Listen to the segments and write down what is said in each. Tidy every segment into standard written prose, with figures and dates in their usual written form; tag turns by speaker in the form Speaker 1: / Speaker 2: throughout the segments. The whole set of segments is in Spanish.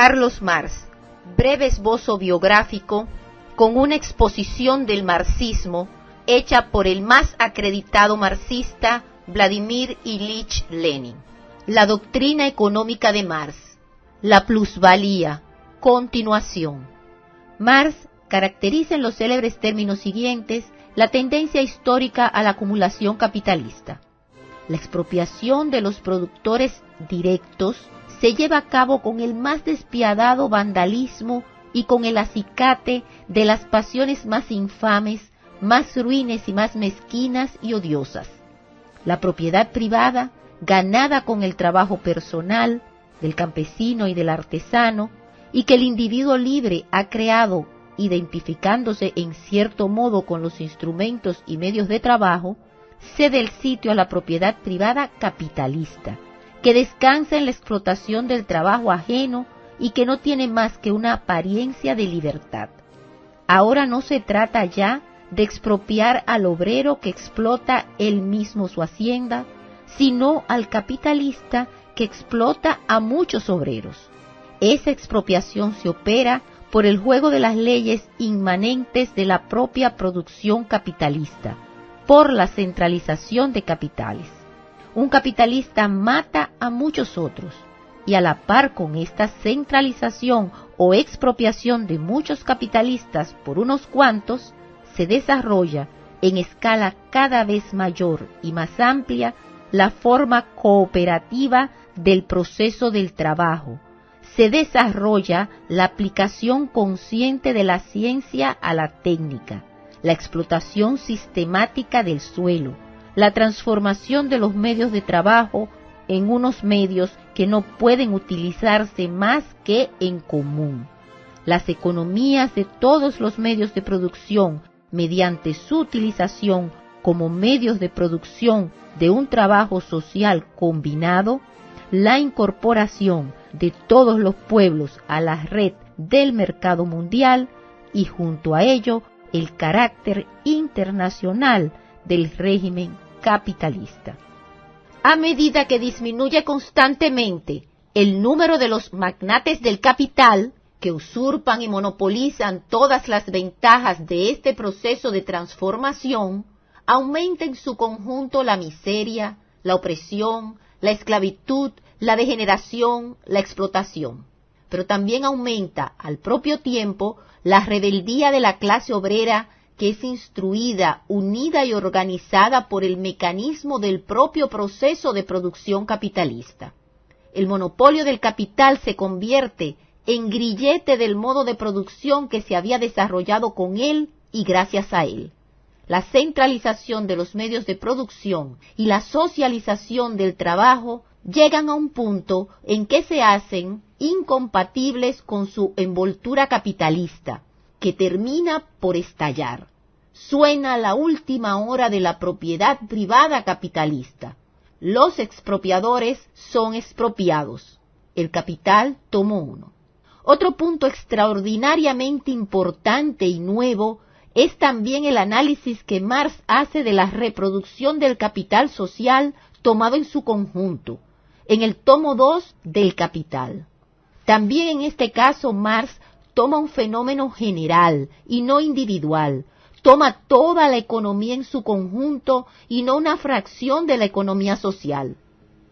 Speaker 1: Carlos Marx, breve esbozo biográfico con una exposición del marxismo hecha por el más acreditado marxista Vladimir Ilich Lenin. La doctrina económica de Marx, la plusvalía, continuación. Marx caracteriza en los célebres términos siguientes la tendencia histórica a la acumulación capitalista. La expropiación de los productores directos se lleva a cabo con el más despiadado vandalismo y con el acicate de las pasiones más infames, más ruines y más mezquinas y odiosas. La propiedad privada, ganada con el trabajo personal del campesino y del artesano, y que el individuo libre ha creado, identificándose en cierto modo con los instrumentos y medios de trabajo, cede el sitio a la propiedad privada capitalista, que descansa en la explotación del trabajo ajeno y que no tiene más que una apariencia de libertad. Ahora no se trata ya de expropiar al obrero que explota él mismo su hacienda, sino al capitalista que explota a muchos obreros. Esa expropiación se opera por el juego de las leyes inmanentes de la propia producción capitalista, por la centralización de capitales. Un capitalista mata a muchos otros, y a la par con esta centralización o expropiación de muchos capitalistas por unos cuantos, se desarrolla en escala cada vez mayor y más amplia la forma cooperativa del proceso del trabajo. Se desarrolla la aplicación consciente de la ciencia a la técnica, la explotación sistemática del suelo, la transformación de los medios de trabajo en unos medios que no pueden utilizarse más que en común. Las economías de todos los medios de producción, mediante su utilización como medios de producción de un trabajo social combinado, la incorporación de todos los pueblos a la red del mercado mundial y junto a ello el carácter internacional del régimen capitalista. A medida que disminuye constantemente el número de los magnates del capital, que usurpan y monopolizan todas las ventajas de este proceso de transformación, aumenta en su conjunto la miseria, la opresión, la esclavitud, la degeneración, la explotación. Pero también aumenta al propio tiempo la rebeldía de la clase obrera, que es instruida, unida y organizada por el mecanismo del propio proceso de producción capitalista. El monopolio del capital se convierte en grillete del modo de producción que se había desarrollado con él y gracias a él. La centralización de los medios de producción y la socialización del trabajo llegan a un punto en que se hacen incompatibles con su envoltura capitalista, que termina por estallar. Suena la última hora de la propiedad privada capitalista. Los expropiadores son expropiados. El capital tomó uno. Otro punto extraordinariamente importante y nuevo es también el análisis que Marx hace de la reproducción del capital social tomado en su conjunto, en el tomo 2 del Capital. También en este caso Marx toma un fenómeno general y no individual, toma toda la economía en su conjunto y no una fracción de la economía social.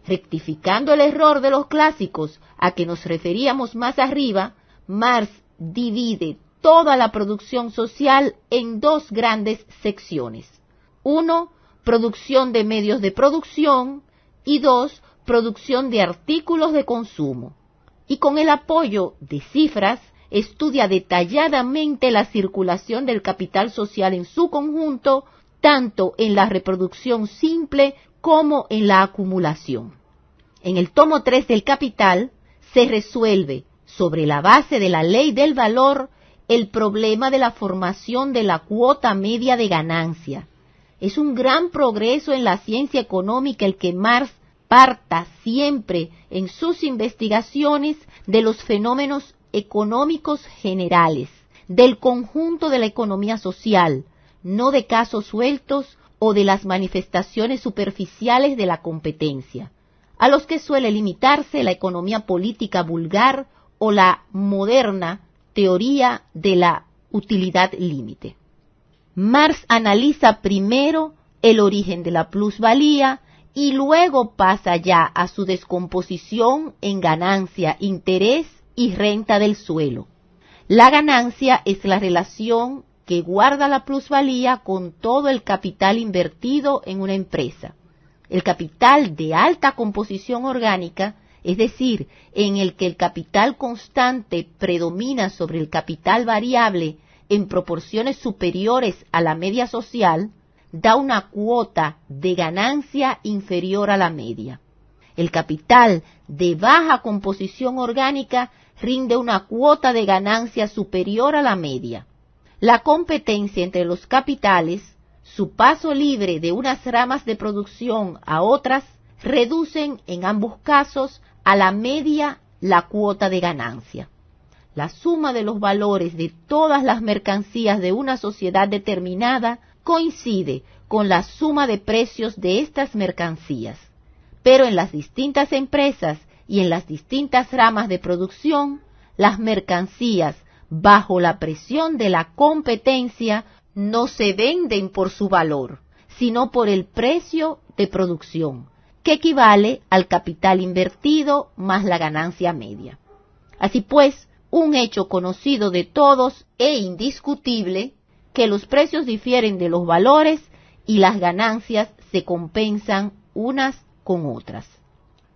Speaker 1: Rectificando el error de los clásicos a que nos referíamos más arriba, Marx divide toda la producción social en dos grandes secciones. 1, producción de medios de producción y 2, producción de artículos de consumo. Y con el apoyo de cifras, estudia detalladamente la circulación del capital social en su conjunto, tanto en la reproducción simple como en la acumulación. En el tomo 3 del Capital se resuelve, sobre la base de la ley del valor, el problema de la formación de la cuota media de ganancia. Es un gran progreso en la ciencia económica el que Marx parta siempre en sus investigaciones de los fenómenos económicos generales, del conjunto de la economía social, no de casos sueltos o de las manifestaciones superficiales de la competencia, a los que suele limitarse la economía política vulgar o la moderna teoría de la utilidad límite. Marx analiza primero el origen de la plusvalía y luego pasa ya a su descomposición en ganancia, interés y renta del suelo. La ganancia es la relación que guarda la plusvalía con todo el capital invertido en una empresa. El capital de alta composición orgánica, es decir, en el que el capital constante predomina sobre el capital variable en proporciones superiores a la media social, da una cuota de ganancia inferior a la media. El capital de baja composición orgánica rinde una cuota de ganancia superior a la media. La competencia entre los capitales, su paso libre de unas ramas de producción a otras, reducen en ambos casos a la media la cuota de ganancia. La suma de los valores de todas las mercancías de una sociedad determinada coincide con la suma de precios de estas mercancías, pero en las distintas empresas y en las distintas ramas de producción, las mercancías, bajo la presión de la competencia, no se venden por su valor, sino por el precio de producción, que equivale al capital invertido más la ganancia media. Así pues, un hecho conocido de todos e indiscutible, que los precios difieren de los valores y las ganancias se compensan unas con otras.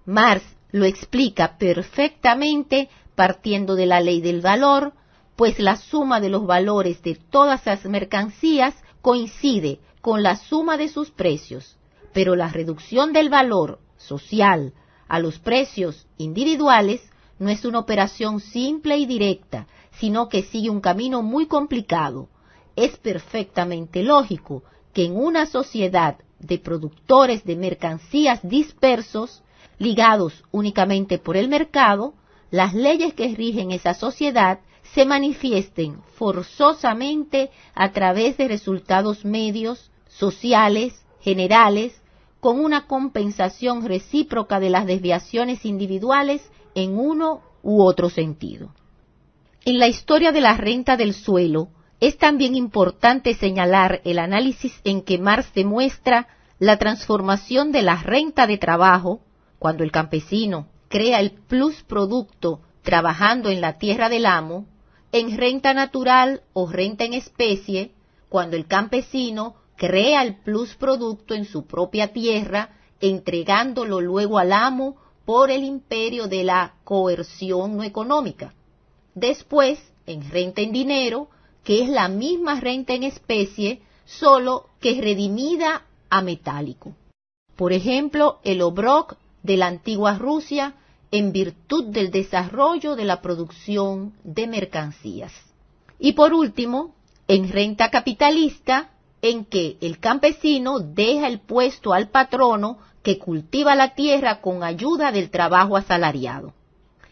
Speaker 1: Marx lo explica perfectamente partiendo de la ley del valor, pues la suma de los valores de todas las mercancías coincide con la suma de sus precios, pero la reducción del valor social a los precios individuales no es una operación simple y directa, sino que sigue un camino muy complicado. Es perfectamente lógico que en una sociedad de productores de mercancías dispersos, ligados únicamente por el mercado, las leyes que rigen esa sociedad se manifiesten forzosamente a través de resultados medios, sociales, generales, con una compensación recíproca de las desviaciones individuales en uno u otro sentido. En la historia de la renta del suelo, es también importante señalar el análisis en que Marx demuestra la transformación de la renta de trabajo, cuando el campesino crea el plusproducto trabajando en la tierra del amo, en renta natural o renta en especie, cuando el campesino crea el plusproducto en su propia tierra, entregándolo luego al amo por el imperio de la coerción no económica. Después, en renta en dinero, que es la misma renta en especie, solo que redimida a metálico. Por ejemplo, el obrok de la antigua Rusia, en virtud del desarrollo de la producción de mercancías. Y por último, en renta capitalista, en que el campesino deja el puesto al patrono que cultiva la tierra con ayuda del trabajo asalariado.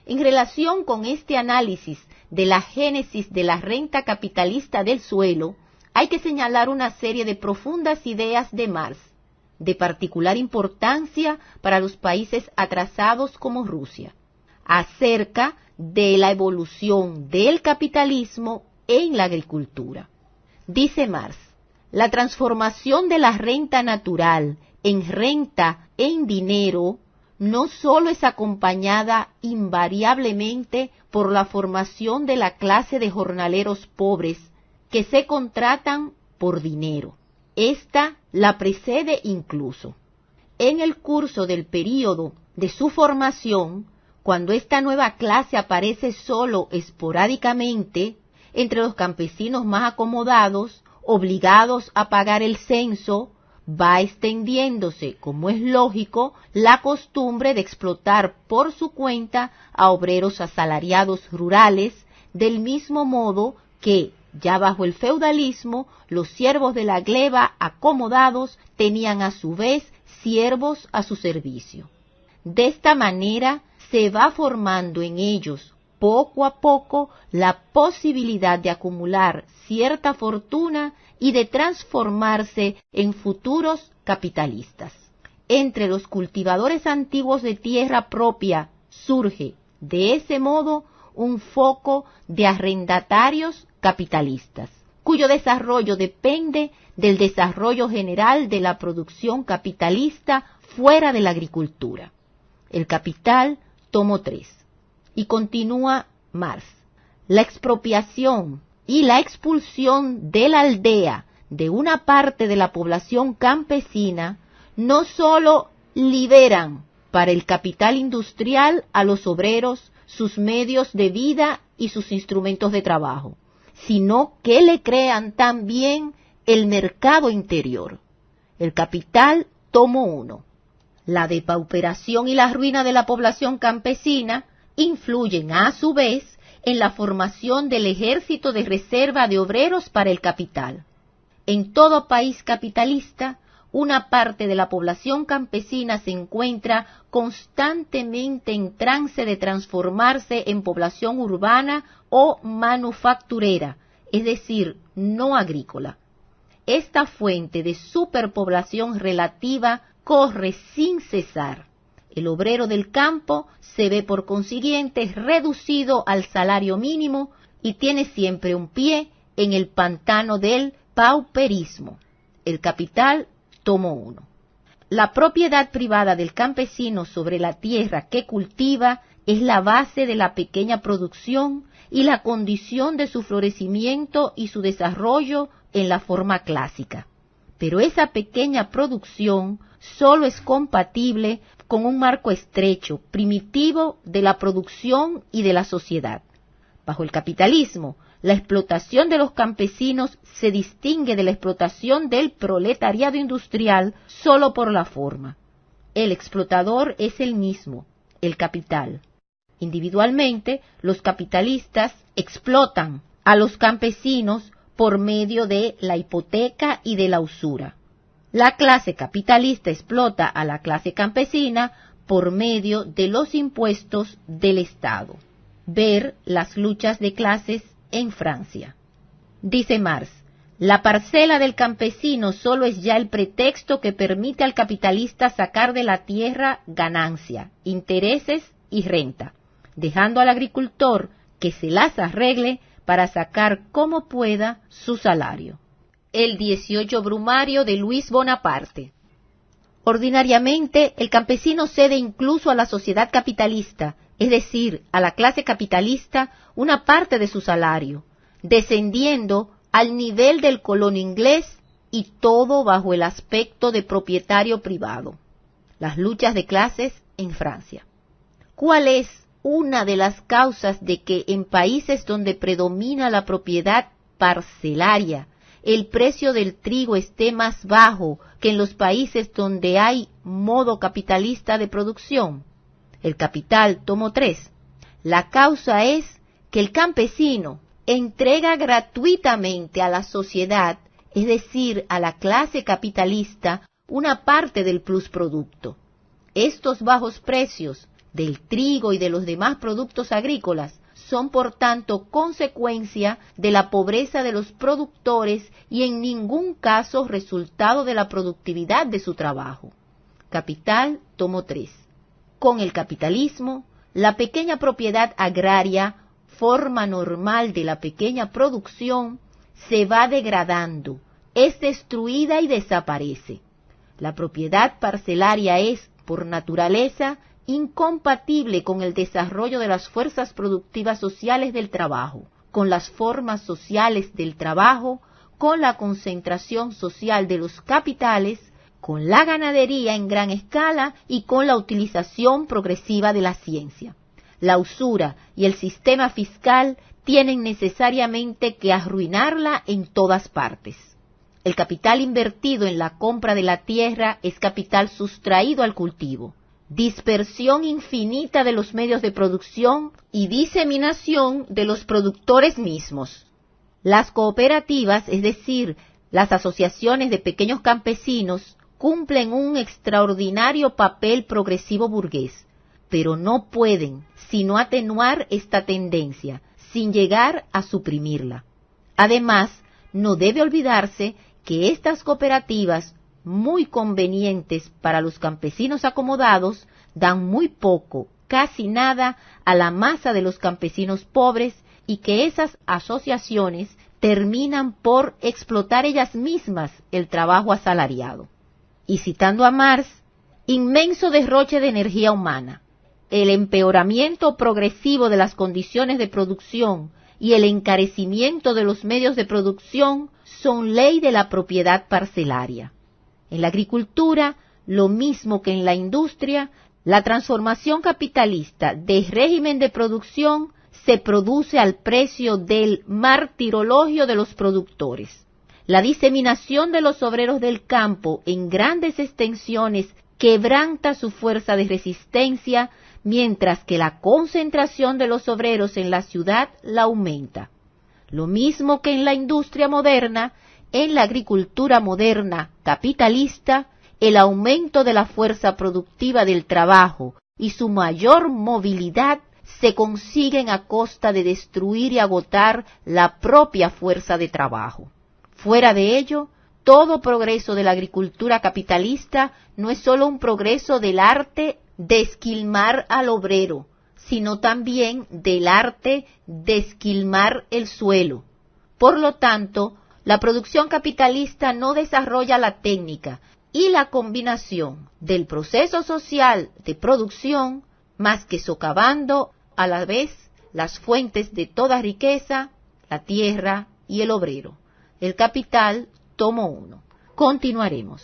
Speaker 1: En relación con este análisis de la génesis de la renta capitalista del suelo, hay que señalar una serie de profundas ideas de Marx, de particular importancia para los países atrasados como Rusia, acerca de la evolución del capitalismo en la agricultura. Dice Marx, la transformación de la renta natural en renta en dinero no solo es acompañada invariablemente por la formación de la clase de jornaleros pobres que se contratan por dinero. Esta la precede incluso. En el curso del período de su formación, cuando esta nueva clase aparece solo esporádicamente entre los campesinos más acomodados, obligados a pagar el censo, va extendiéndose, como es lógico, la costumbre de explotar por su cuenta a obreros asalariados rurales, del mismo modo que, ya bajo el feudalismo, los siervos de la gleba acomodados tenían a su vez siervos a su servicio. De esta manera se va formando en ellos, poco a poco, la posibilidad de acumular cierta fortuna y de transformarse en futuros capitalistas. Entre los cultivadores antiguos de tierra propia surge, de ese modo, un foco de arrendatarios capitalistas, cuyo desarrollo depende del desarrollo general de la producción capitalista fuera de la agricultura. El Capital, tomo 3. Y continúa Marx. La expropiación y la expulsión de la aldea de una parte de la población campesina no sólo liberan para el capital industrial a los obreros sus medios de vida y sus instrumentos de trabajo, sino que le crean también el mercado interior. El Capital, tomo 1. La depauperación y la ruina de la población campesina influyen a su vez en la formación del ejército de reserva de obreros para el capital. En todo país capitalista, una parte de la población campesina se encuentra constantemente en trance de transformarse en población urbana o manufacturera, es decir, no agrícola. Esta fuente de superpoblación relativa corre sin cesar. El obrero del campo se ve por consiguiente reducido al salario mínimo y tiene siempre un pie en el pantano del pauperismo. El Capital, tomo 1. La propiedad privada del campesino sobre la tierra que cultiva es la base de la pequeña producción y la condición de su florecimiento y su desarrollo en la forma clásica. Pero esa pequeña producción solo es compatible con un marco estrecho, primitivo de la producción y de la sociedad. Bajo el capitalismo, la explotación de los campesinos se distingue de la explotación del proletariado industrial solo por la forma. El explotador es el mismo, el capital. Individualmente, los capitalistas explotan a los campesinos por medio de la hipoteca y de la usura. La clase capitalista explota a la clase campesina por medio de los impuestos del Estado. Ver las luchas de clases en Francia. Dice Marx, la parcela del campesino solo es ya el pretexto que permite al capitalista sacar de la tierra ganancia, intereses y renta, dejando al agricultor que se las arregle para sacar como pueda su salario. El 18 Brumario de Luis Bonaparte. Ordinariamente, el campesino cede incluso a la sociedad capitalista, es decir, a la clase capitalista, una parte de su salario, descendiendo al nivel del colono inglés y todo bajo el aspecto de propietario privado. Las luchas de clases en Francia. ¿Cuál es una de las causas de que en países donde predomina la propiedad parcelaria, el precio del trigo esté más bajo que en los países donde hay modo capitalista de producción? El Capital, tomo 3. La causa es que el campesino entrega gratuitamente a la sociedad, es decir, a la clase capitalista, una parte del plusproducto. Estos bajos precios del trigo y de los demás productos agrícolas son por tanto consecuencia de la pobreza de los productores y en ningún caso resultado de la productividad de su trabajo. Capital, tomo 3. Con el capitalismo, la pequeña propiedad agraria, forma normal de la pequeña producción, se va degradando, es destruida y desaparece. La propiedad parcelaria es, por naturaleza, incompatible con el desarrollo de las fuerzas productivas sociales del trabajo, con las formas sociales del trabajo, con la concentración social de los capitales, con la ganadería en gran escala y con la utilización progresiva de la ciencia. La usura y el sistema fiscal tienen necesariamente que arruinarla en todas partes. El capital invertido en la compra de la tierra es capital sustraído al cultivo. Dispersión infinita de los medios de producción y diseminación de los productores mismos. Las cooperativas, es decir, las asociaciones de pequeños campesinos, cumplen un extraordinario papel progresivo burgués, pero no pueden sino atenuar esta tendencia, sin llegar a suprimirla. Además, no debe olvidarse que estas cooperativas, muy convenientes para los campesinos acomodados, dan muy poco casi nada a la masa de los campesinos pobres y que esas asociaciones terminan por explotar ellas mismas el trabajo asalariado. Y citando a Marx, inmenso derroche de energía humana, el empeoramiento progresivo de las condiciones de producción y el encarecimiento de los medios de producción son ley de la propiedad parcelaria. En la agricultura, lo mismo que en la industria, la transformación capitalista de régimen de producción se produce al precio del martirologio de los productores. La diseminación de los obreros del campo en grandes extensiones quebranta su fuerza de resistencia, mientras que la concentración de los obreros en la ciudad la aumenta. Lo mismo que en la industria moderna, en la agricultura moderna capitalista, el aumento de la fuerza productiva del trabajo y su mayor movilidad se consiguen a costa de destruir y agotar la propia fuerza de trabajo. Fuera de ello, todo progreso de la agricultura capitalista no es solo un progreso del arte de esquilmar al obrero, sino también del arte de esquilmar el suelo. Por lo tanto, la producción capitalista no desarrolla la técnica y la combinación del proceso social de producción, más que socavando a la vez las fuentes de toda riqueza, la tierra y el obrero. El Capital, tomo 1. Continuaremos.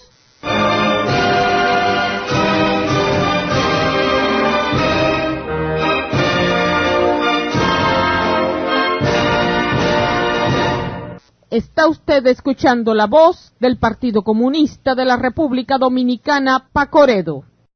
Speaker 2: Está usted escuchando la voz del Partido Comunista de la República Dominicana, Pacoredo.